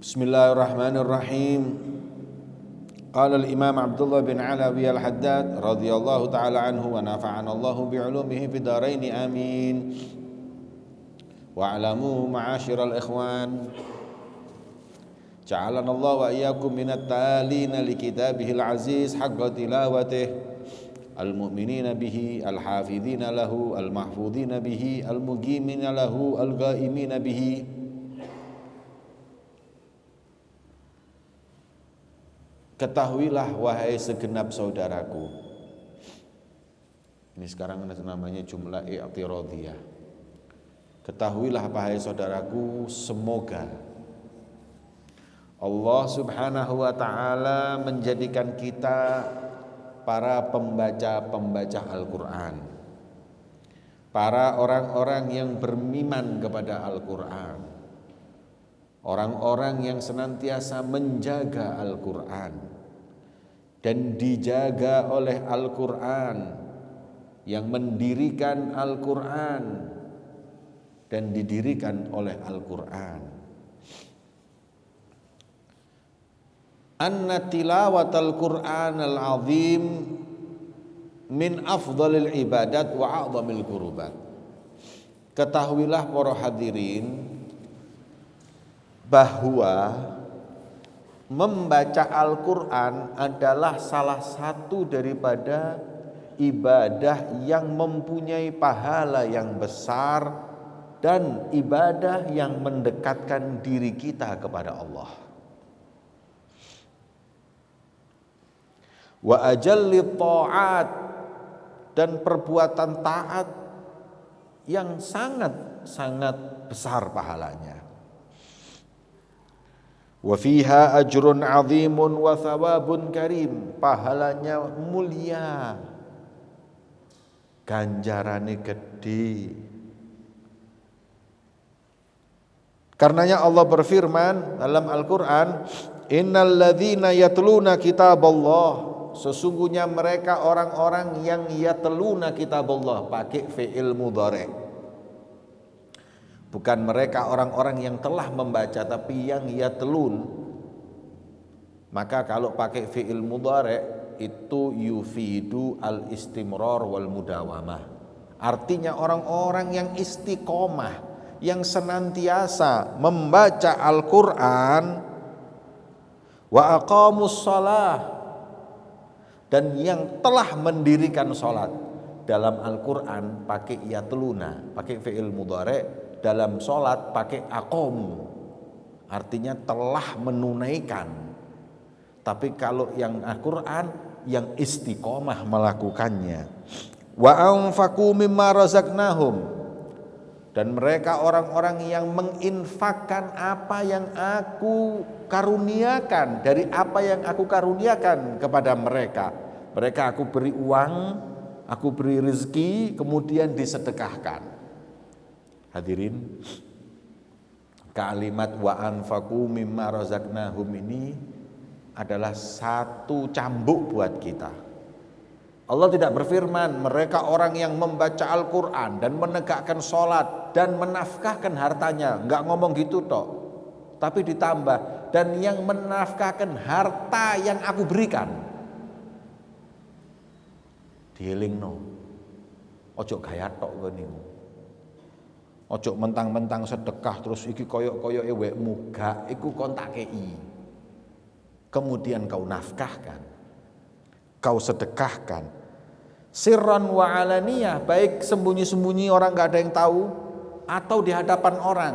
Bismillahirrahmanirrahim. Qala al-Imam Abdullah bin Alawi al-Haddad radhiyallahu ta'ala anhu wa nafa'ana Allahu bi'ulumihi fid dharain amin. Wa alamu ma'asyiral ikhwan, ja'alana Allah wa iyyakum minat talina li kitabihil aziz haqqa tilawatih, al-mu'minina bihi, al-hafidhina lahu, al-mahfudhina bihi, al-muqimina lahu, al-ghaimina bihi. Ketahuilah wahai segenap saudaraku. Ini sekarang namanya jumlah i'tiradiyah. Ketahuilah wahai saudaraku, semoga Allah Subhanahu wa ta'ala menjadikan kita para pembaca-pembaca Al-Quran, para orang-orang yang beriman kepada Al-Quran, orang-orang yang senantiasa menjaga Al-Quran dan dijaga oleh Al-Quran, yang mendirikan Al-Quran dan didirikan oleh Al-Quran. Anna tilawatal Qur'an al-azim min afdalil ibadat wa a'zamil qurubat. Ketahuilah para hadirin bahwa membaca Al-Quran adalah salah satu daripada ibadah yang mempunyai pahala yang besar dan ibadah yang mendekatkan diri kita kepada Allah. Wa ajalli ta'at, dan perbuatan taat yang sangat-sangat besar pahalanya. Wa fiha ajrun 'azimun wa thawabun karim, pahalanya mulia, ganjarane gede. Karenanya Allah berfirman dalam Al-Qur'an, innal ladzina yatluna kitaballah, sesungguhnya mereka orang-orang yang yatluna kitaballah, pakai fi'il mudhari'. Bukan mereka orang-orang yang telah membaca, tapi yang yatlun. Maka kalau pakai fi'il mudhari' itu yufidu al-istimrar wal mudawamah. Artinya orang-orang yang istiqomah, yang senantiasa membaca Al-Quran, wa aqamus shalah, dan yang telah mendirikan sholat. Dalam Al-Quran pakai yatluna, pakai fi'il mudhari'. Dalam sholat pakai aqamu, artinya telah menunaikan. Tapi kalau yang Al-Quran, yang istiqomah melakukannya. Wa anfaqu mimma razaqnahum, dan mereka orang-orang yang menginfakkan apa yang aku karuniakan, dari apa yang aku karuniakan kepada mereka. Mereka aku beri uang, aku beri rezeki, kemudian disedekahkan. Hadirin, kalimat wa anfaqu mimma razaqnahum ini adalah satu cambuk buat kita. Allah tidak berfirman mereka orang yang membaca Al-Quran dan menegakkan sholat dan menafkahkan hartanya, enggak ngomong gitu toh. Tapi ditambah, dan yang menafkahkan harta yang aku berikan. Dielingno, ojo gaya tok ngene. Ojo mentang-mentang sedekah terus iki koyok-koyoke wekmu, gak, iku kon tak kei. Kemudian kau nafkahkan, kau sedekahkan. Sirran wa alaniyah, baik sembunyi-sembunyi orang gak ada yang tahu, atau di hadapan orang.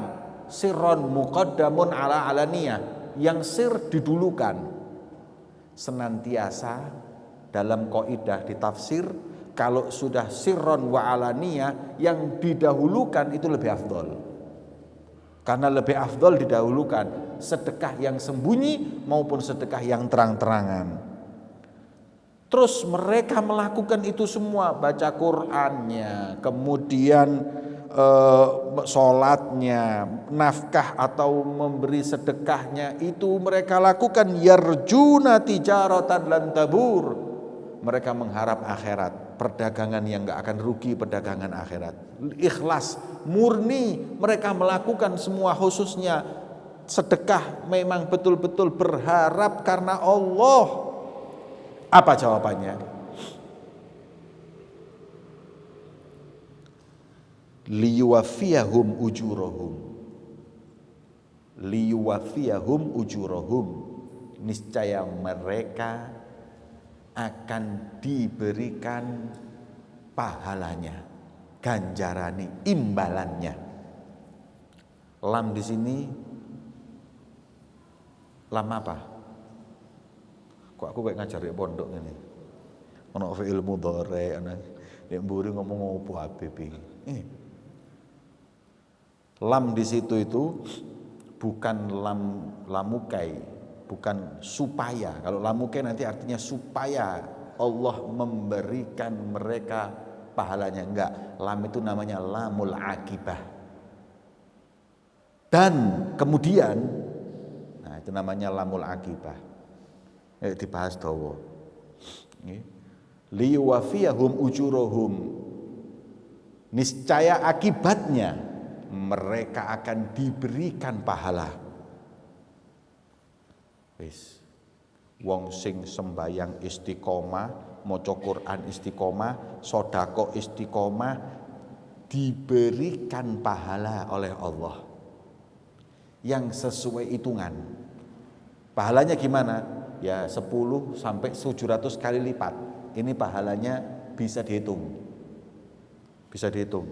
Sirran muqaddamun ala alaniyah, yang sir didulukan. Senantiasa dalam kaidah di tafsir, kalau sudah sirron wa alaniyah, yang didahulukan itu lebih afdol. Karena lebih afdol didahulukan sedekah yang sembunyi maupun sedekah yang terang-terangan. Terus mereka melakukan itu semua, baca Qur'annya, kemudian sholatnya, nafkah atau memberi sedekahnya, itu mereka lakukan yarjuna tijaratan lan tabur. Mereka mengharap akhirat, perdagangan yang gak akan rugi, perdagangan akhirat. Ikhlas, murni, mereka melakukan semua khususnya sedekah memang betul-betul berharap karena Allah? Apa jawabannya? Liyuwafiyahum ujurahum. Liyuwafiyahum ujurahum. Niscaya mereka akan diberikan pahalanya, ganjarane, imbalannya. Lam di sini lam apa? Kok aku kayak ngajar di pondok ini. Ono fi'il mudhari ana nek mburi ngomong opo habib iki. Lam di situ itu bukan lamukai, bukan supaya. Kalau lamukai nanti artinya supaya Allah memberikan mereka pahalanya. Enggak, lam itu namanya lamul akibah. Dan kemudian, nah itu namanya lamul akibah. Dibahas dawa. Liyuwafiyahum ujurahum. Niscaya akibatnya mereka akan diberikan pahala. Wis. Wong sing sembayang istiqomah, maca Quran istiqomah, sedekah istiqomah, diberikan pahala oleh Allah yang sesuai hitungan. Pahalanya gimana? Ya 10 sampai 700 kali lipat. Ini pahalanya bisa dihitung. Bisa dihitung.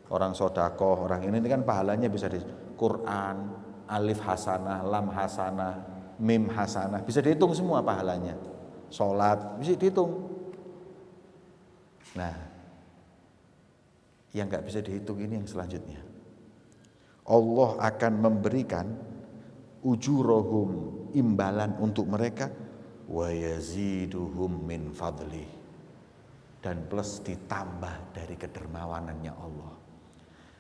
Orang sedekah, orang ini kan pahalanya bisa dihitung. Quran, alif hasanah, lam hasanah, mim hasanah, bisa dihitung semua pahalanya. Salat bisa dihitung. Nah, yang enggak bisa dihitung ini yang selanjutnya. Allah akan memberikan ujurahum, imbalan untuk mereka, wa yaziduhum min fadli, dan plus ditambah dari kedermawanannya Allah.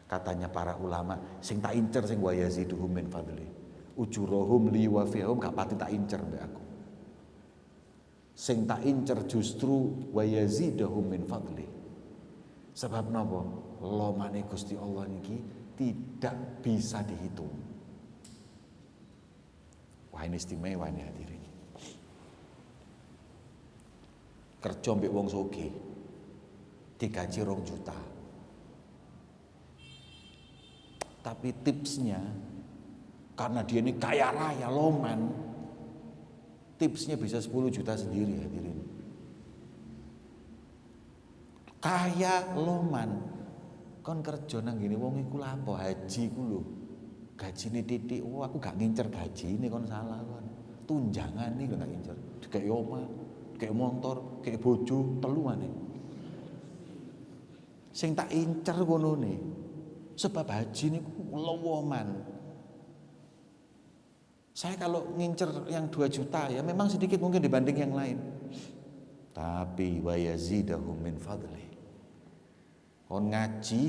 Katanya para ulama, sing tak incer sing wa yaziduhum min fadli. Ujurahum liwafihum gak pati tak incer mbek aku. Sing tak incer justru wa yazidahum min fadli. Sebab napa? Lomane Gusti Allah niki tidak bisa dihitung. Wah ini istimewa ini hadirin. Kerja mbek wong sugih digaji 2 juta. Tapi tipsnya karena dia ini kaya raya loman, tipsnya bisa 10 juta sendiri hadirin. Kaya loman. Kon kerja nang ngene wong iku lha apa haji ku lho. Gajine titik, aku gak ngincer gaji ini kon salah kon. Tunjangan iki gak ngincer. Dikek omah, dikek motor, dikek bojo, 3 maneh. Sing tak incer ngono ne. Sebab haji niku lowoman. Saya kalau ngincer yang 2 juta ya memang sedikit mungkin dibanding yang lain. Tapi wa yazidahum min fadli. Kon ngaji,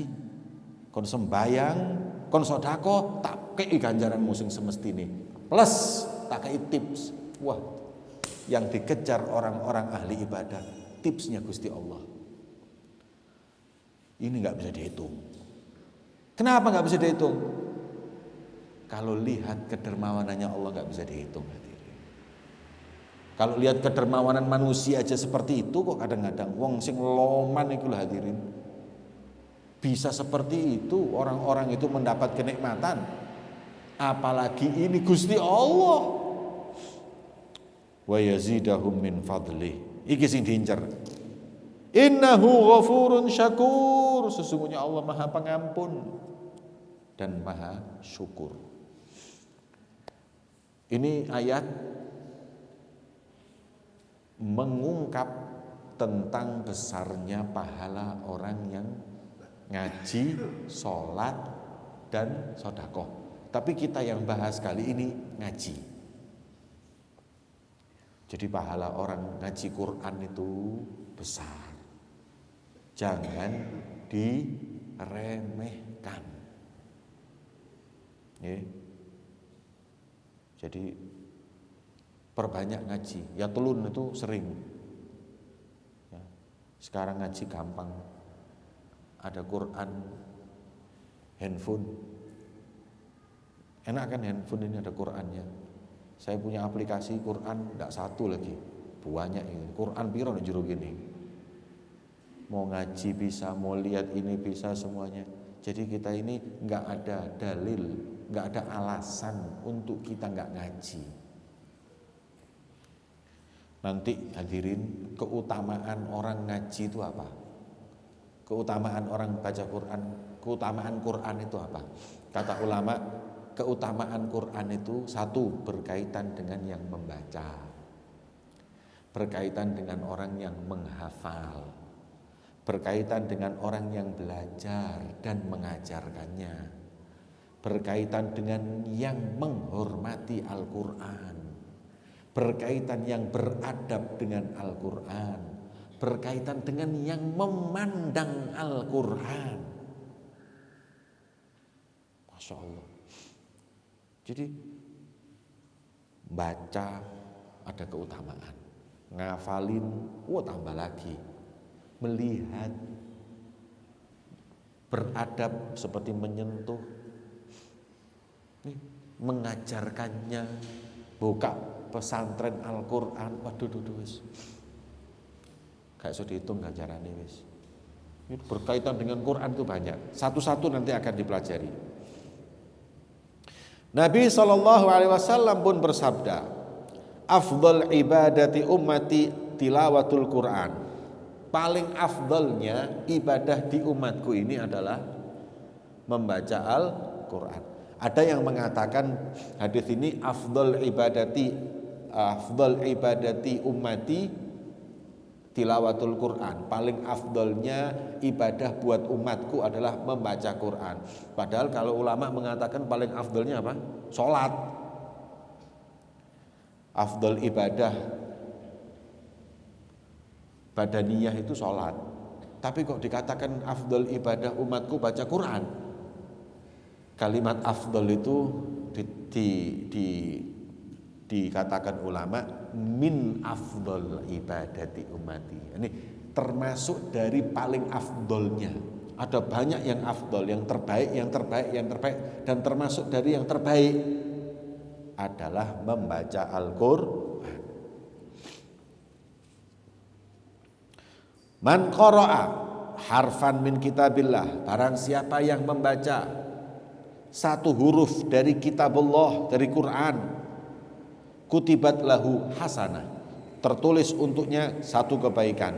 kon sembayang, kon sedekah, tak kei ganjaranmu sing semestine. Plus tak kei tips. Wah, yang dikejar orang-orang ahli ibadah, tipsnya Gusti Allah. Ini enggak bisa dihitung. Kenapa enggak bisa dihitung? Kalau lihat kedermawanannya Allah enggak bisa dihitung hadirin. Kalau lihat kedermawanan manusia aja seperti itu kok kadang-kadang wong sing loman iku lho hadirin. Bisa seperti itu orang-orang itu mendapat kenikmatan. Apalagi ini Gusti Allah. Wa yazidahum min fadli. Iki sing diincer. Innahu ghafurun syakur. Sesungguhnya Allah Maha Pengampun dan Maha Syukur. Ini ayat mengungkap tentang besarnya pahala orang yang ngaji, sholat, dan sedekah. Tapi kita yang bahas kali ini ngaji. Jadi pahala orang ngaji Quran itu besar. Jangan diremehkan. Ya. Jadi perbanyak ngaji. Ya telun itu sering. Ya. Sekarang ngaji gampang. Ada Quran, handphone, Enak kan handphone ini ada Qurannya. Saya punya aplikasi Quran, tidak satu lagi, banyak ini. Quran piro nek jero gini. Mau ngaji bisa, mau lihat ini bisa semuanya. Jadi kita ini nggak ada dalil, nggak ada alasan untuk kita nggak ngaji. Nanti hadirin, keutamaan orang ngaji itu apa? Keutamaan orang baca Quran, keutamaan Quran itu apa? Kata ulama, keutamaan Quran itu satu, berkaitan dengan yang membaca, berkaitan dengan orang yang menghafal, berkaitan dengan orang yang belajar dan mengajarkannya, berkaitan dengan yang menghormati Al-Quran, berkaitan yang beradab dengan Al-Quran, berkaitan dengan yang memandang Al-Quran. Masya Allah. Jadi baca ada keutamaan, ngafalin, tambah lagi, melihat, beradab seperti menyentuh, mengajarkannya, buka pesantren Al-Quran, waduh wis. Gak iso dihitung ganjarane wis. Ini berkaitan dengan Quran itu banyak. Satu-satu nanti akan dipelajari. Nabi SAW pun bersabda, afdal ibadati ummati tilawatul Quran. Paling afdalnya ibadah di umatku ini adalah membaca Al-Quran. Ada yang mengatakan hadis ini afdal ibadati ummati tilawatul Quran. Paling afdalnya ibadah buat umatku adalah membaca Quran. Padahal kalau ulama mengatakan paling afdalnya apa? Sholat. Afdal ibadah badaniyah itu sholat. Tapi kok dikatakan afdal ibadah umatku baca Quran? Kalimat afdal itu dikatakan ulama min afdal ibadati umati. Ini termasuk dari paling afdolnya. Ada banyak yang afdol, yang terbaik, dan termasuk dari yang terbaik adalah membaca Al-Quran. Man qara'a harfan min kitabillah, barang siapa yang membaca satu huruf dari kitabullah, dari Quran, kutibat lahu hasanah, tertulis untuknya satu kebaikan,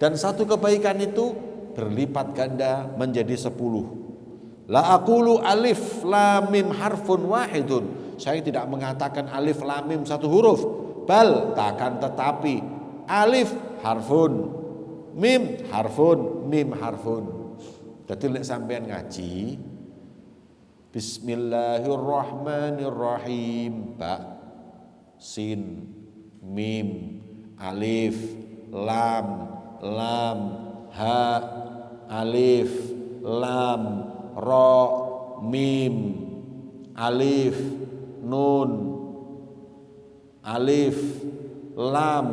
dan satu kebaikan itu berlipat ganda menjadi 10. La aqulu alif lam mim harfun wahidun, saya tidak mengatakan alif lam mim satu huruf, bal takkan tetapi alif harfun, mim harfun, mim harfun. Jadi nek sampean ngaji Bismillahirrahmanirrahim, ba, sin, mim, alif, lam, ha, alif, lam, ro, mim, alif, nun, alif, lam,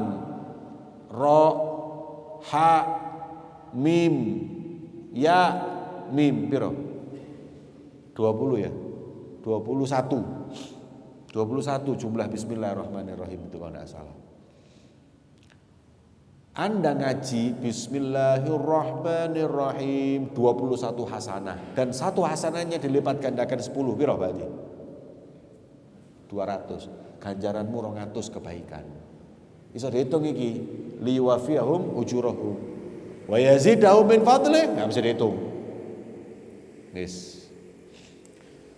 ro, ha, mim, ya, mim, piro? 20 ya? 21 jumlah bismillahirrahmanirrahim itu kalau tidak salah. Anda ngaji bismillahirrahmanirrahim 21 hasanah, dan satu hasanahnya dilipat gandakan 10, piro berarti? 200. Ganjaranmu 200 kebaikan. Bisa dihitung iki, liwafiyahum ujurahum wa yazidahum min fadlih, enggak bisa dihitung. Yes.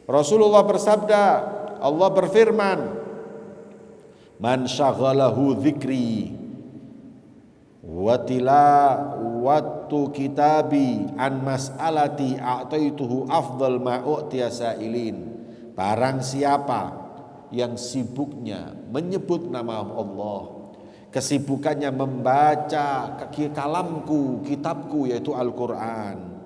Rasulullah bersabda, Allah berfirman, man syaghalahu dzikri wa tilawatu kitabi an mas'alati a'taituhu afdal ma u'tiya sa'ilin. Barang siapa yang sibuknya menyebut nama Allah, kesibukannya membaca kalamku, kitabku yaitu Al-Quran,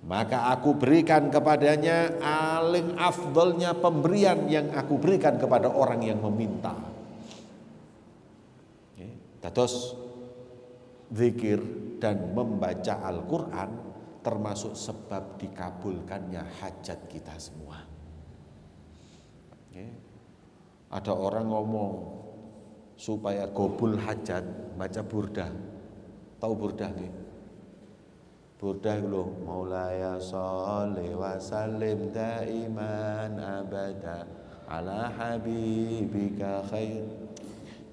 maka aku berikan kepadanya paling afdalnya pemberian yang aku berikan kepada orang yang meminta. Terus zikir dan membaca Al-Quran termasuk sebab dikabulkannya hajat kita semua. Ya. Ada orang ngomong supaya gobul hajat baca burdah. Tahu burdah nggih? Burdah lho, Maulaya sholli wa sallim daiman abada ala habibika khair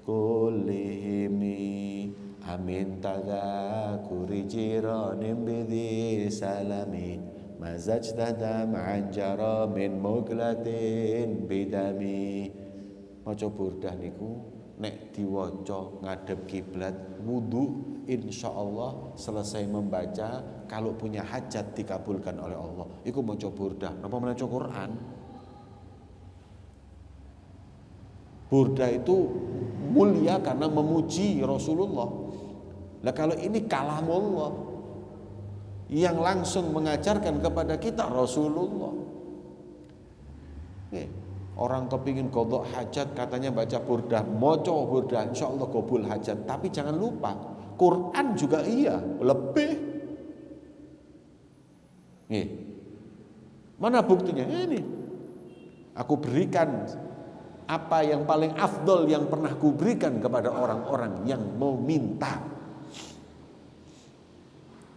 kullihimi amin tadakuri jiranim bidhi salami mazajtada ma'an jara min muglatin bidami. Maca burdah niku nek diwaca ngadep kiblat wudu, insyaallah selesai membaca kalau punya hajat dikabulkan oleh Allah. Iku maca burdah, napa maca Quran? Burdah itu mulia karena memuji Rasulullah. Lah kalau ini kalamullah yang langsung mengajarkan kepada kita Rasulullah. Orang kepingin qadha hajat katanya baca burdah, maca burdah insyaallah qabul hajat. Tapi jangan lupa Quran juga iya, lebih. Nih. Mana buktinya? Ini. Aku berikan apa yang paling afdol yang pernah kuberikan kepada orang-orang yang mau minta.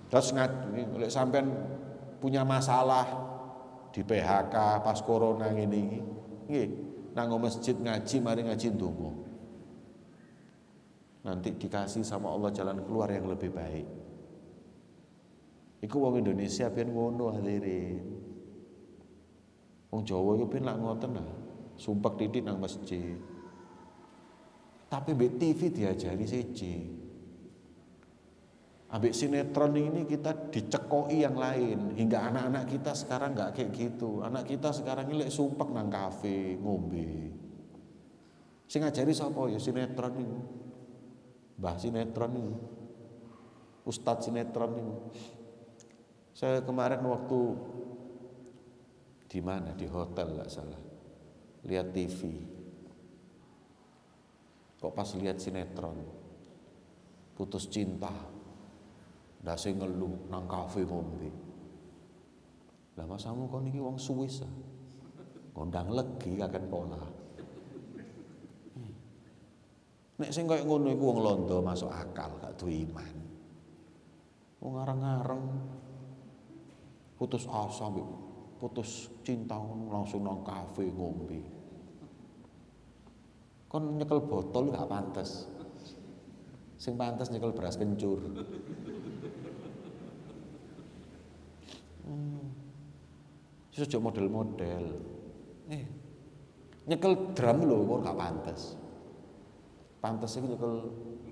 Terus lek sampean punya masalah di PHK pas corona ngene iki, nggih, nang masjid ngaji, mari ngaji ndonga. Nanti dikasih sama Allah jalan keluar yang lebih baik. Iku wong Indonesia pian ngono hadirin. Wong Jawa iku pian lak ngoten lah, sumpek titik nang masjid. Tapi mbek TV diajari siji. Ambek sinetron ini kita dicekoki yang lain, hingga anak-anak kita sekarang nggak kayak gitu. Anak kita sekarang ini sumpek nang kafe ngombe. Sing ngajari sapa ya sinetron niku. Mbah sinetron niku. Ustadz sinetron niku. Saya kemarin waktu di mana, di hotel nggak salah, lihat TV. Kok pas lihat sinetron putus cinta. Dase ngeluh nang kafe ngombe. Lah masamu kon iki wong Swiss ah. Kondang legi kaken pola. Nek sing koyo ngono iku wong londo masuk akal, gak duwe iman. Wong ngareng-ngareng putus asa mbek putus cinta langsung nang kafe ngombe. Kon nyekel botol gak pantes. Sing pantes nyekel beras kencur. Sejak model-model, nyekel drum lho, kok gak pantes. Pantes itu nyekel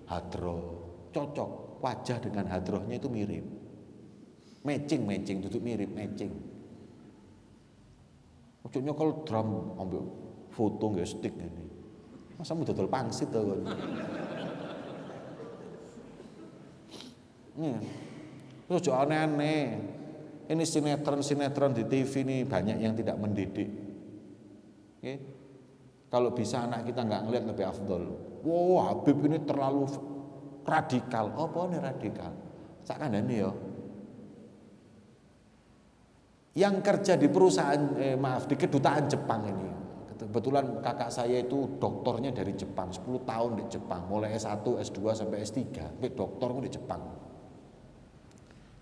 hadroh, cocok wajah dengan hadrohnya itu mirip, matching, duduk mirip matching. Ojo nyekel drum, ambil foto nggak stick ini. Masa mau dodol pangsit to kon? Ojo aneh-aneh. Ini sinetron di TV ini banyak yang tidak mendidik. Okay? Kalau bisa anak kita nggak ngeliat lebih afdol. Wow, Habib ini terlalu radikal. Oh, apa nih radikal? Sakandane ya. Yang kerja di perusahaan, di kedutaan Jepang ini. Kebetulan kakak saya itu doktornya dari Jepang, 10 tahun di Jepang, mulai S1, S2 sampai S3, sampai doktor di Jepang.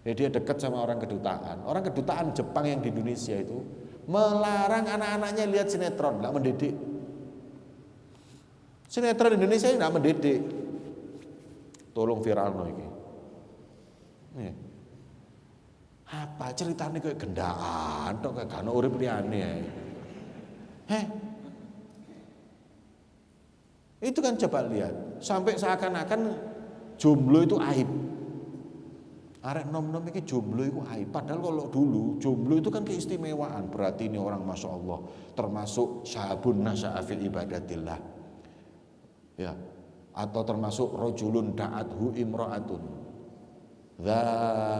Jadi dia dekat sama orang kedutaan. Orang kedutaan Jepang yang di Indonesia itu melarang anak-anaknya lihat sinetron, nggak mendidik. Sinetron Indonesia ini nggak mendidik. Tolong viralno iki. Apa ceritanya kayak gendaan, atau kayak gano urip liyane. Itu kan coba lihat, sampai seakan-akan jomblo itu aib. Arek nom-nom iki jomblo iku aib. Padahal kalau dulu jomblo itu kan keistimewaan. Berarti ini orang Masya Allah termasuk sahabun nasya'a fil ibadatillah. Ya. Atau termasuk rajulun da'athu imra'atun dza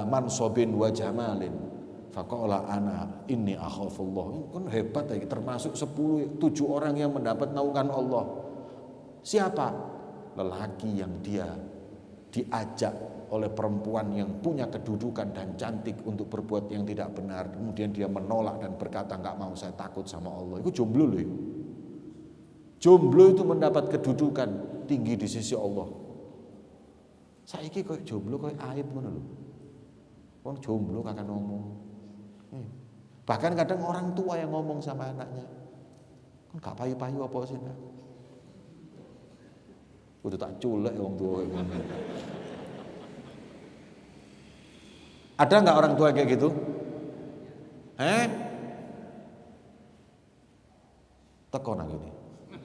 mansobin wa jamalin faqala ana inni akhafullah. Kan hebat lagi, termasuk 7 orang yang mendapat naungan Allah. Siapa? Lelaki yang dia diajak oleh perempuan yang punya kedudukan dan cantik untuk berbuat yang tidak benar, kemudian dia menolak dan berkata nggak mau, saya takut sama Allah. Itu jomblo loh. Jomblo itu mendapat kedudukan tinggi di sisi Allah. Saiki koyo jomblo koyo aib ngono lho. Wong jomblo kakak ngomong. Bahkan kadang orang tua yang ngomong sama anaknya. Kan gak payu-payu apa sih, Nak? Udah tak culek wong tua kayak ngono. Ada nggak orang tua kayak gitu? Teko nang ngene.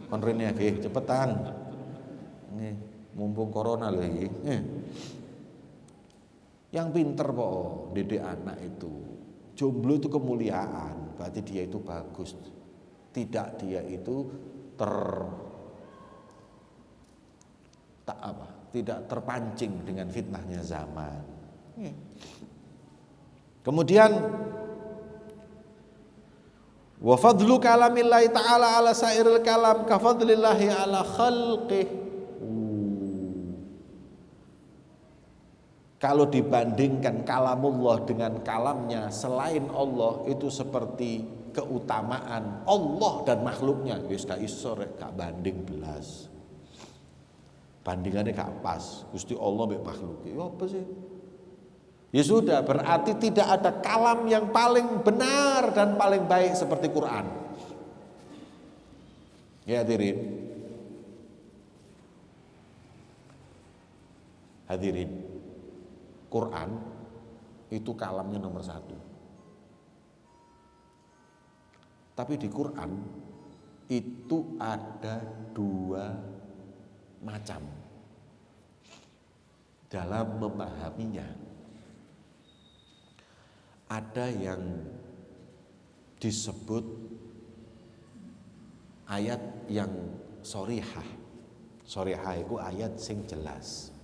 Kon rene nggih, cepetan. Nggih, mumpung corona lho iki. Yang pinter kok didik anak itu. Jomblo itu kemuliaan, berarti dia itu bagus. Tidak dia itu tidak terpancing dengan fitnahnya zaman. Kemudian wa fadlu kalamillahi ta'ala ala sairil kalam ka fadlillahi ala khalqih. Kalau dibandingkan kalamullah dengan kalamnya selain Allah, itu seperti keutamaan Allah dan makhluknya. Wis gak iso rek, gak banding belas. Bandingannya gak pas. Gusti Allah mbek makhluk. Ya apa sih? Ya sudah, berarti tidak ada kalam yang paling benar dan paling baik seperti Quran. Ya hadirin. Hadirin. Quran itu kalamnya nomor 1. Tapi di Quran itu ada 2 macam dalam memahaminya. Ada yang disebut ayat yang sorihah. Sorihah itu ayat sing jelas.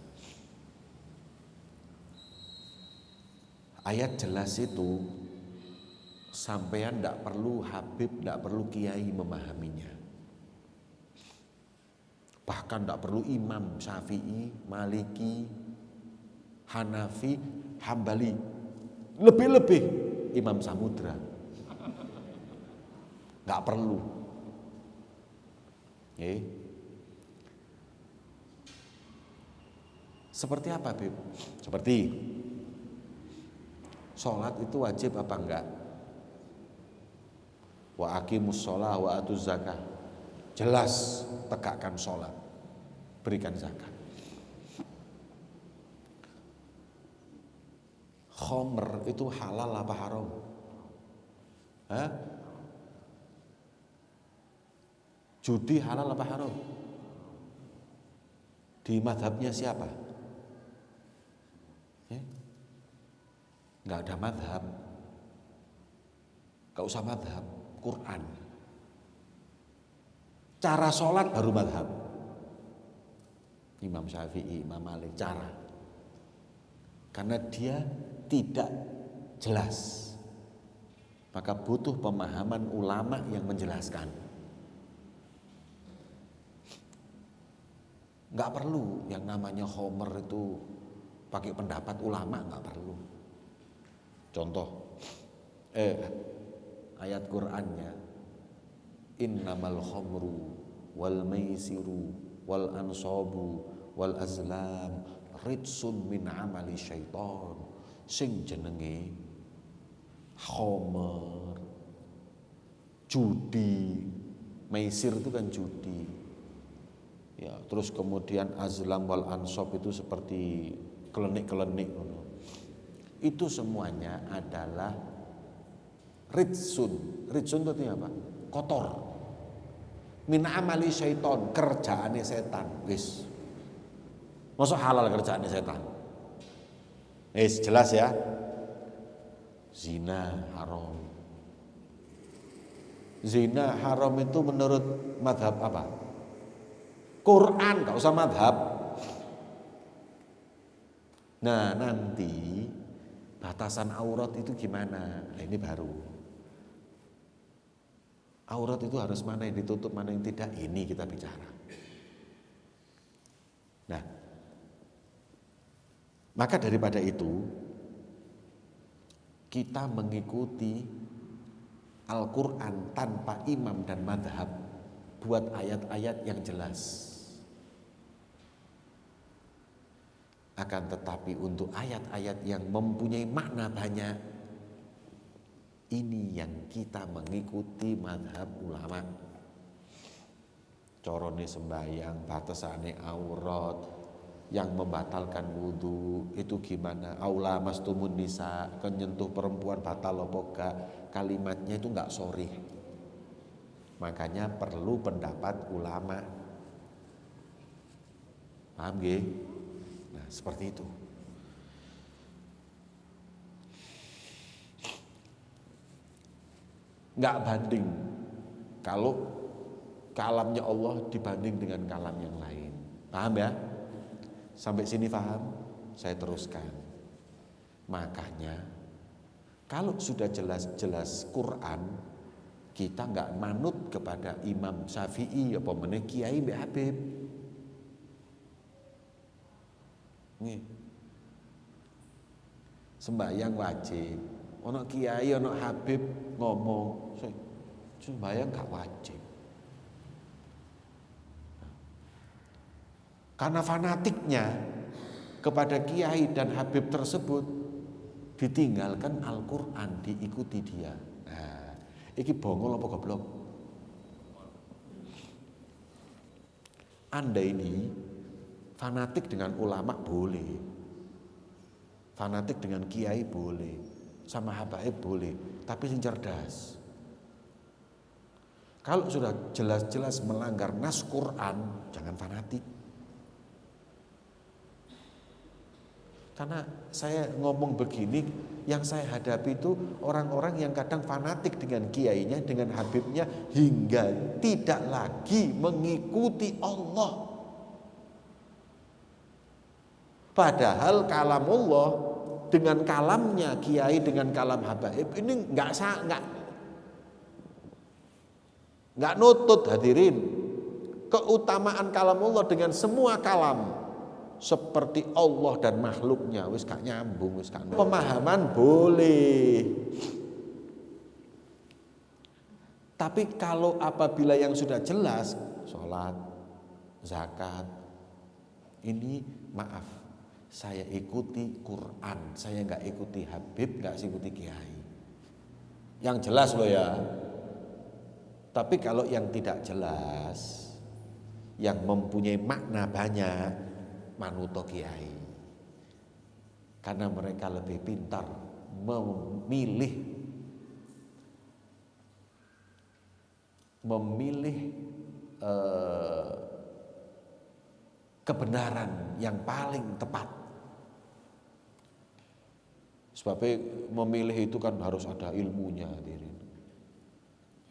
Ayat jelas itu sampean tidak perlu habib, tidak perlu kiai memahaminya. Bahkan tidak perlu imam Syafi'i, Maliki, Hanafi, Hambali. Lebih-lebih Imam Samudra. Nggak perlu. Seperti apa, Bib? Seperti sholat itu wajib apa enggak? Wa aqimus sholah wa atuz zakah. Jelas, tegakkan sholat, berikan zakat. Khomer itu halal apa haram? Judi halal apa haram? Di madhabnya siapa? Nggak ada madhab, nggak usah madhab, Quran. Cara sholat baru madhab. Imam Syafi'i, Imam Malik, cara. Karena dia tidak jelas, maka butuh pemahaman ulama yang menjelaskan. Nggak perlu yang namanya khomer itu pakai pendapat ulama, nggak perlu. Contoh ayat Qur'annya, innamal khamru wal maisiru wal ansabu wal azlam ritsun min amali syaiton. Sing jenenge khamr, judi, maisir itu kan judi. Ya, terus kemudian azlam wal ansab itu seperti kelenik-kelenik. Itu semuanya adalah ritsun. Ritsun itu artinya apa? Kotor. Min amali syaiton, kerjaane setan. Wis. Masa halal kerjaane setan? Wis jelas ya. Zina haram. Zina haram itu menurut madhab apa? Quran, gak usah madhab. Nah nanti batasan aurat itu gimana? Nah, ini baru. Aurat itu harus mana yang ditutup, mana yang tidak. Ini kita bicara. Nah, maka daripada itu kita mengikuti Al-Quran tanpa imam dan madhab buat ayat-ayat yang jelas. Akan tetapi untuk ayat-ayat yang mempunyai makna banyak, ini yang kita mengikuti mazhab ulama. Corone sembahyang, batasane aurat, yang membatalkan wudhu itu gimana? Aula mastumun nisa, kenyentuh perempuan batal apa enggak? Kalimatnya itu enggak sharih. Makanya perlu pendapat ulama. Paham nggih? Nah, seperti itu. Enggak banding kalau kalamnya Allah dibanding dengan kalam yang lain. Paham ya? Sampai sini paham? Saya teruskan. Makanya kalau sudah jelas-jelas Quran, kita enggak manut kepada Imam Syafi'i apa meneh Kiai Mbak Habib. Nih. Sembahyang wajib. Ono kiai, ono Habib ngomong, sembahyang gak wajib. Karena fanatiknya kepada kiai dan Habib tersebut, ditinggalkan Al-Quran, diikuti dia. Nah, iki bongol apa goblok? Anda ini fanatik dengan ulama boleh, fanatik dengan kiai boleh, sama habaib boleh, tapi yang cerdas. Kalau sudah jelas-jelas melanggar nas Quran, jangan fanatik. Karena saya ngomong begini, yang saya hadapi itu orang-orang yang kadang fanatik dengan kiainya, dengan habibnya, hingga tidak lagi mengikuti Allah. Padahal kalamullah dengan kalamnya kiai, dengan kalam habaib ini nggak nutut hadirin. Keutamaan kalamullah dengan semua kalam seperti Allah dan makhluknya wis gak nyambung, wis gak. Pemahaman boleh. Tapi kalau apabila yang sudah jelas, sholat, zakat, ini maaf, saya ikuti Quran, saya nggak ikuti Habib, nggak ikuti Kiai. Yang jelas loh ya. Tapi kalau yang tidak jelas, yang mempunyai makna banyak, manuto Kiai. Karena mereka lebih pintar memilih kebenaran yang paling tepat. Sebabnya memilih itu kan harus ada ilmunya, hadirin.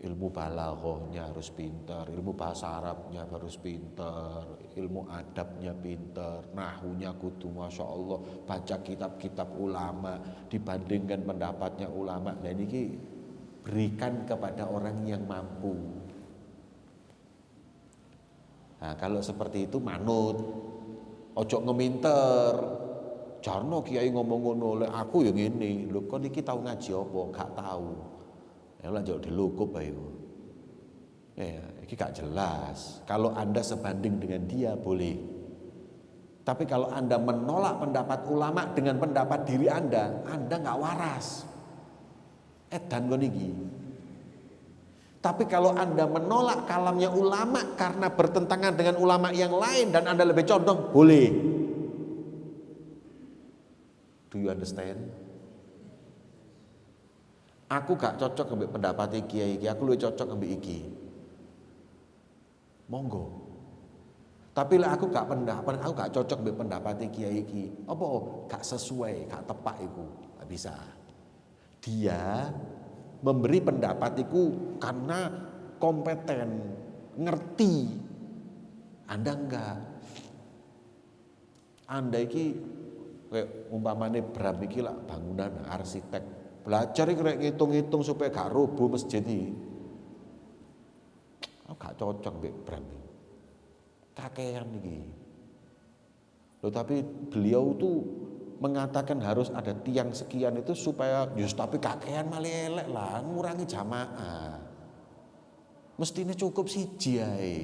Ilmu balaghahnya harus pintar, ilmu bahasa Arabnya harus pintar, ilmu adabnya pintar, nahwunya kudu masya Allah, baca kitab-kitab ulama, dibandingkan pendapatnya ulama. Dan ini berikan kepada orang yang mampu. Nah, kalau seperti itu manut, ojo ngeminter. Jarno kiai ngomong ngono, lek aku yang ini, lho kok niki tau ngaji apa? Gak tahu. Ya lanjut dilukup ayo. Ya, ini gak jelas. Kalau Anda sebanding dengan dia boleh. Tapi kalau Anda menolak pendapat ulama dengan pendapat diri Anda gak waras. Edan kon iki. Tapi kalau Anda menolak kalamnya ulama karena bertentangan dengan ulama yang lain dan Anda lebih condong, boleh. Do you understand? Aku gak cocok ambek pendapat kiai iki, aku luwih cocok ambek iki. Monggo. Tapi lah aku gak cocok ambek pendapat kiai iki. Apa gak sesuai, gak tepak iku. Gak bisa. Dia memberi pendapat iku karena kompeten, ngerti. Anda enggak. Anda iki kayak umpamane Bram iki lah bangunan arsitek. Belajar iki rek ngitung-ngitung supaya gak rubuh masjid iki. Aku gak cocok mbek Bram. Kakean iki. Loh tapi beliau tuh mengatakan harus ada tiang sekian itu supaya tapi kakean malah elek lah, ngurangi jamaah. Mestine cukup siji ae.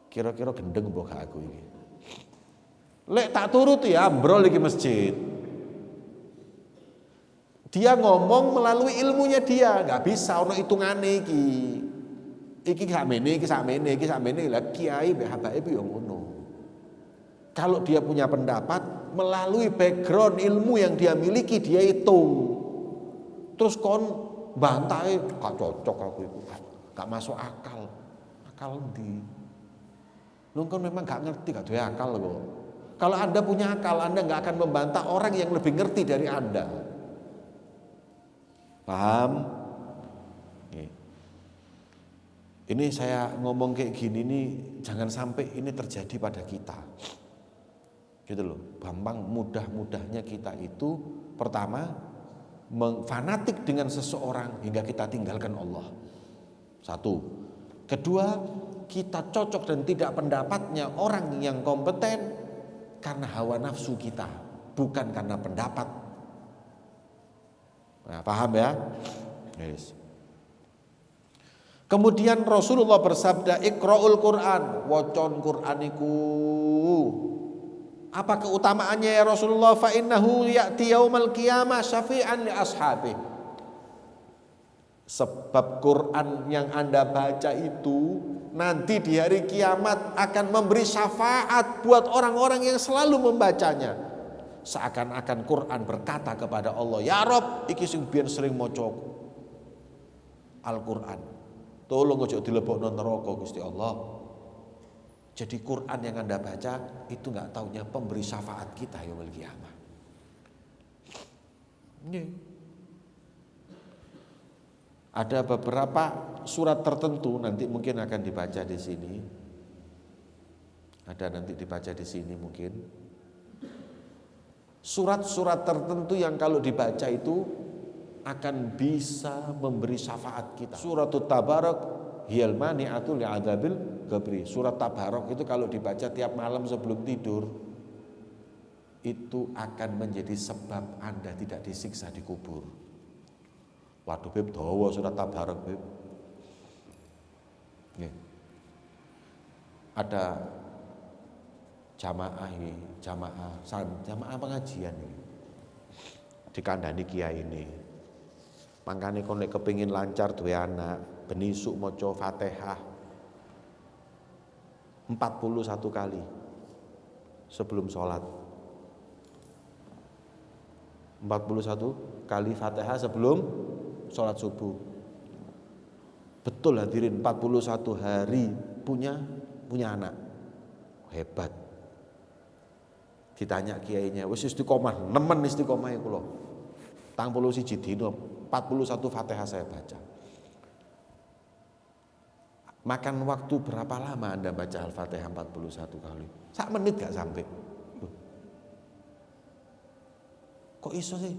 Kira-kira gendeng mbok gak aku iki. Lek tak turuti ambrol iki masjid. Dia ngomong melalui ilmunya dia, nggak bisa ono hitungane iki. Iki sakmene, iki sakmene, iki sakmene. Lah kiai mbek habaib yo ngono. Kalau dia punya pendapat melalui background ilmu yang dia miliki dia hitung. Terus kon bantai gak cocok aku itu, gak masuk akal. Akal ndi? Lu kan memang gak ngerti, gak duwe akal kok. Kalau Anda punya akal, Anda gak akan membantah orang yang lebih ngerti dari Anda. Paham? Ini saya ngomong kayak gini nih, jangan sampai ini terjadi pada kita. Gitu loh, gampang mudah-mudahnya kita itu pertama fanatik dengan seseorang hingga kita tinggalkan Allah. Satu. Kedua, kita cocok dan tidak pendapatnya orang yang kompeten karena hawa nafsu kita, bukan karena pendapat. Nah, paham ya? Yes. Kemudian Rasulullah bersabda, Iqra'ul Qur'an, wacon Qur'an iku. Apa keutamaannya ya Rasulullah? Fa innahu ya'ti yaumal qiyamah syafi'an li ashabi. Sebab Quran yang Anda baca itu nanti di hari kiamat akan memberi syafaat buat orang-orang yang selalu membacanya. Seakan-akan Quran berkata kepada Allah, ya Rob, iki sing biyen sering maca Al-Quran, tolong ojo dilebokno neraka Gusti Allah. Jadi Quran yang Anda baca itu nggak taunya pemberi syafaat kita yaumul qiyamah. Ada beberapa surat tertentu nanti mungkin akan dibaca di sini. Ada nanti dibaca di sini mungkin. Surat-surat tertentu yang kalau dibaca itu akan bisa memberi syafaat kita. Suratul Tabarak hiyal mani'atu li'adzabil qabri. Surat Tabarak itu kalau dibaca tiap malam sebelum tidur itu akan menjadi sebab Anda tidak disiksa di kubur. Waduh Beb, dawa surat Tabarak Beb. Ada jamaah pengajian ini dikandani kiai ini. Mangkane kon nek kepengin lancar duwe anak, ben isuk maca Fatihah 41 kali sebelum sholat. 41 kali Fatihah sebelum sholat subuh. Betul hadirin, 41 hari punya anak. Hebat. Ditanya kiainya, wis istiqomah, nemen istiqomahe kula. 41 dina, 41 Fatihah saya baca. Makan waktu berapa lama Anda baca Al-Fatihah 41 kali? 1 menit gak sampai. Kok iso sih?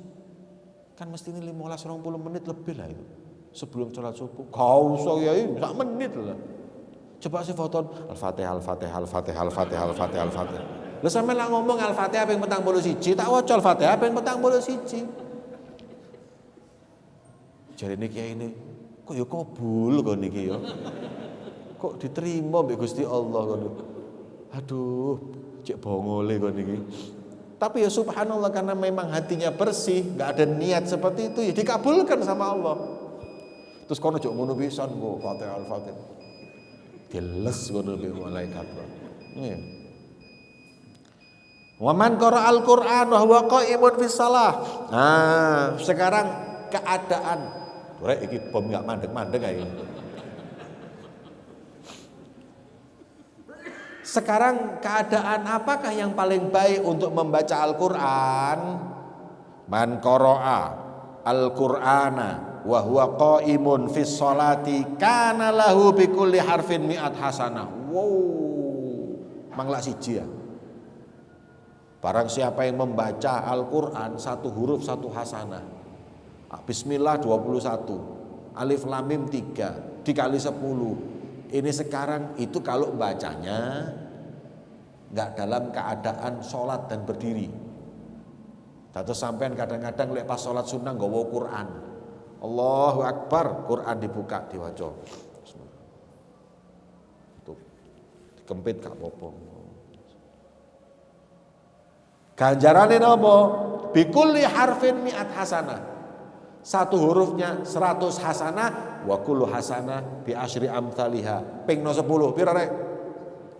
Kan mesti ini 15-20 menit lebih lah itu. Sebelum sholat subuh. Kau usah ya, 1 menit lah. Coba sih foton Al-Fatihah, Al-Fatihah, Al-Fatihah, Al-Fatihah, Al-Fatihah, Al-Fatihah. Lah sampe lah ngomong Al-Fatihah ping 41, tak waca Al-Fatihah ping 41. Jarine kiai ini, kok ya kabul kok niki ya. Kok diterima mbek Gusti Allah ngono. Aduh, cek bongole kok niki. Tapi ya subhanallah karena memang hatinya bersih, enggak ada niat seperti itu ya dikabulkan sama Allah. Terus kono jok ngono pisan kok Fatihah Al-Fatihah. Diles ngono be malaikat. Nggih. Wa man qara al-Qur'an wa huwa qa'imun fis shalah. Nah, sekarang keadaan rek iki bom enggak mandeg-mandeg ae. Sekarang keadaan apakah yang paling baik untuk membaca Al-Qur'an? Man qara'a al-Qur'ana wa huwa qa'imun fis sholati kana lahu bi kulli harfin mi'at hasanah. Wow. Mangla siji ya. Barang siapa yang membaca Al-Qur'an 1 huruf 1 hasanah. Bismillah 21, Alif Lam Mim 3 dikali 10. Ini sekarang itu kalau bacanya enggak dalam keadaan sholat dan berdiri. Terus sampean kadang-kadang lek pas sholat sunnah nggawa Quran. Allahu Akbar, Quran dibuka diwaca. Tuh. Dikempit gak apa-apa. Ganjarane napa? Bikulli harfin mi'at hasanah. Satu hurufnya 100 hasanah, wa kullu hasanah bi asyri amsalihha. Ping 10 pira rek?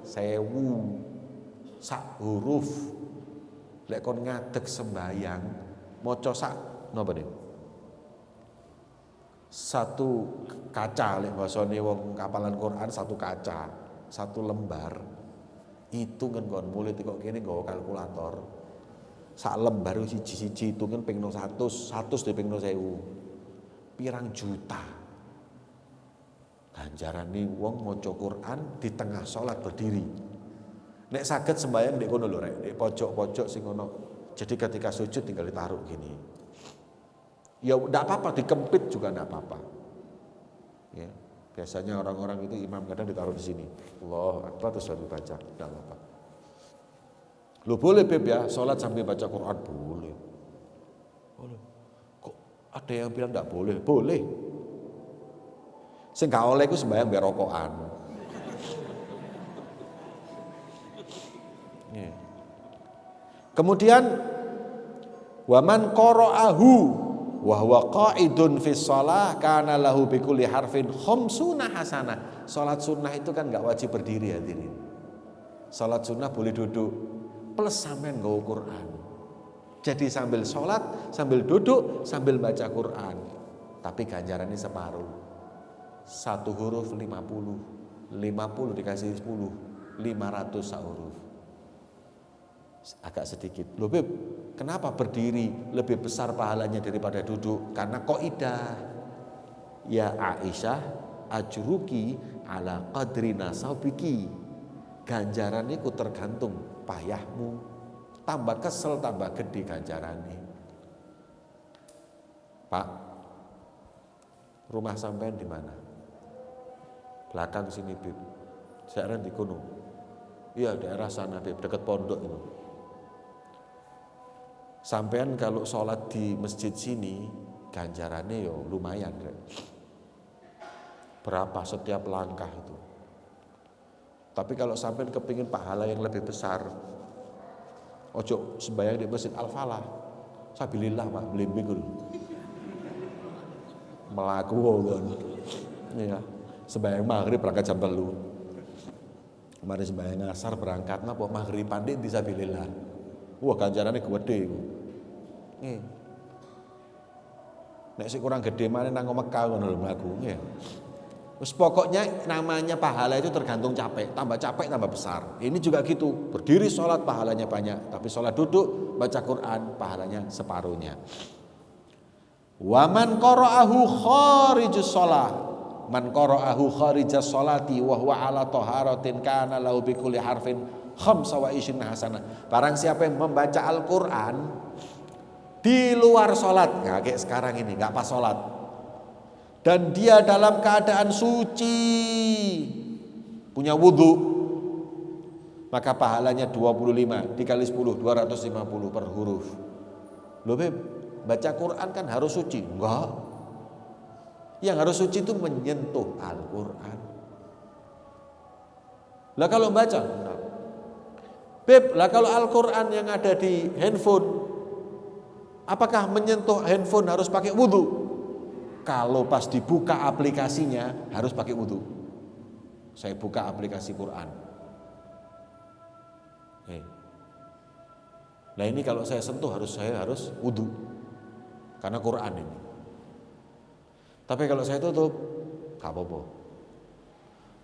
1000. Sak huruf. Lek kon ngadeg sembayang, maca sak napa niku? Satu kaca, lek basane wong kapalan Quran satu kaca, satu lembar. Itu kan kon mulai kok kene nggawa kalkulator. Sak lembar siji-siji itu kan ping 100, 100 di ping 1000. Pirang juta. Ganjarane wong maca Quran di tengah salat berdiri. Nek saged sembahyang ndek kono lho rek, ndek pojok-pojok sing ngono. Jadi ketika sujud tinggal ditaruh gini. Ya enggak apa-apa, dikempit juga enggak apa-apa. Ya, biasanya orang-orang itu imam kadang ditaruh di sini. Allahu Akbar terus sambil baca, enggak apa-apa. Lo boleh Beb ya, sholat sambil baca Quran boleh. Boleh. Kok ada yang bilang enggak boleh? Boleh. Sing gak oleh iku sembahyang biar rokokan. Yeah. Kemudian waman qara'ahu wa huwa qa'idun fi shalah kana lahu bi kulli harfin khamsuna hasanah. Salat sunnah itu kan enggak wajib berdiri hadirin. Salat sunnah boleh duduk. Plus sampean nggawa Quran. Jadi sambil sholat, sambil duduk, sambil baca Quran. Tapi ganjarannya separuh. Satu huruf 50. 50 dikasih 10. 500 sak huruf. Agak sedikit. Loh Beb, kenapa berdiri lebih besar pahalanya daripada duduk? Karena kaidah. Ya Aisyah, ajruki ala qadri nasabiki. Ganjaran itu tergantung payahmu, tambah kesel tambah gede ganjarannya. Pak, rumah sampean di mana? Belakang sini Bib. Saya di kono. Iya daerah sana Bib, dekat pondok itu. Sampean kalau sholat di masjid sini ganjarannya yo lumayan. Berapa setiap langkah itu? Tapi kalau sampai kepingin pahala yang lebih besar, ojo sembahyang di Masjid Al-Falah. Sabilillah Pak, blimbing dulu. Melaku kan. Iya. Sembahyang maghrib berangkat jam 3. Mari sembahyang asar berangkat napa maghrib pandit di sabilillah. Wah ganjarannya gede iku. Nggih. Nek sing kurang gede maneh nang Mekah ngono lho mlaku nggih. Terus pokoknya namanya pahala itu tergantung capek, tambah capek tambah besar. Ini juga gitu, berdiri sholat pahalanya banyak, tapi sholat duduk baca Quran pahalanya separuhnya. Waman qara'ahu kharijus shalah, man qara'ahu kharijus sholati wa huwa ala taharatin kana lahu bi kulli harfin 25 hasanah. Barang siapa yang membaca Al-Qur'an di luar sholat, nggak kayak sekarang ini, nggak pas sholat. Dan dia dalam keadaan suci, punya wudhu, maka pahalanya 25 dikali 10, 250 per huruf. Loh Beb, baca Quran kan harus suci? Enggak. Yang harus suci itu menyentuh Al-Quran. Lah kalau baca? Enggak. Beb, lah kalau Al-Quran yang ada di handphone, apakah menyentuh handphone harus pakai wudhu? Kalau pas dibuka aplikasinya harus pakai wudhu. Saya buka aplikasi Quran. Nah ini kalau saya sentuh saya harus wudhu. Karena Quran ini. Tapi kalau saya tutup, gak apa-apa.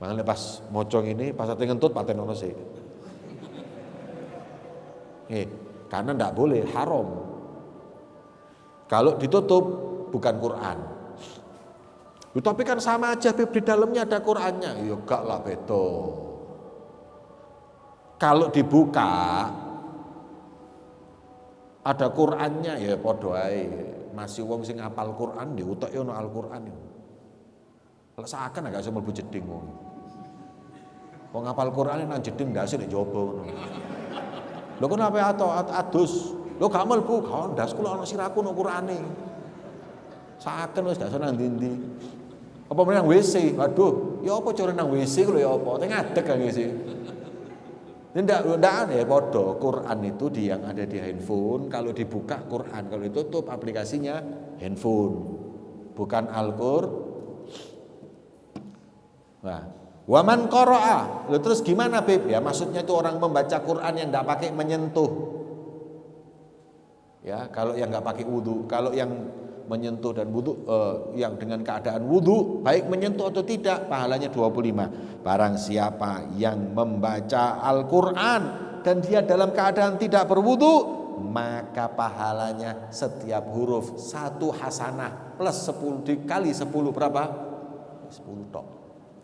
Makanya pas mocong ini, pas saya ngentut paten ono sih. Karena ndak boleh, haram. Kalau ditutup bukan Quran. Tapi kan sama aja Beb, di dalamnya ada Qurannya. Ya gak lah beda. Kalau dibuka ada Qurannya ya padha ae. Masih wong sing hafal Quran di utek ono Al-Qur'an. Lek seakan agak iso mlebu jeding wong. Wong hafal Quran nang jeding ndase nek njaba ngono. Lho kok nape adus? Lho gak mlebu, gak ndas kula ana siraku ono Qur'ane. Saken wis gak iso nang ndi-ndi. Apa meneh nang WC? Waduh, ya apa cara nang WC ku lho ya apa? Teng ngadeg kan WC. Tidak ada ya podo. Quran itu yang ada di handphone. Kalau dibuka Quran, kalau ditutup aplikasinya handphone, bukan Al-Qur'an. Nah, waman qara'a. Lalu terus gimana, Beb? Ya maksudnya itu orang membaca Quran yang tidak pakai menyentuh. Ya, kalau yang nggak pakai wudu, kalau yang menyentuh dan wudu, yang dengan keadaan wudu, baik menyentuh atau tidak, pahalanya 25. Barang siapa yang membaca Al-Quran dan dia dalam keadaan tidak berwudu, maka pahalanya setiap huruf 1 hasanah plus 10 dikali 10 berapa? 10 tok.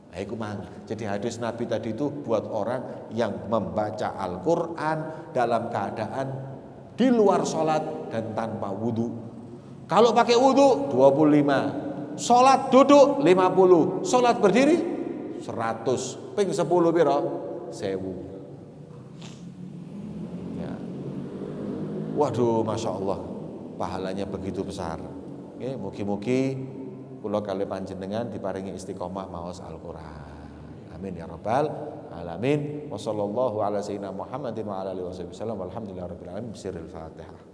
Nah, itu mang. Jadi hadis Nabi tadi itu buat orang yang membaca Al-Quran dalam keadaan di luar sholat dan tanpa wudu. Kalau pakai wudu 25, sholat duduk 50, sholat berdiri 100, ping 10 piro? 1000. Ya. Waduh, masya Allah, pahalanya begitu besar. Oke, mugi-mugi kula kali panjenengan diparingi istiqomah maos Al-Quran. Amin ya rabbal alamin. Wassallallahu ala sayyidina Muhammadin wa ala alihi wasallam. Walhamdulillahirabbil alamin. Bisiril Fatihah.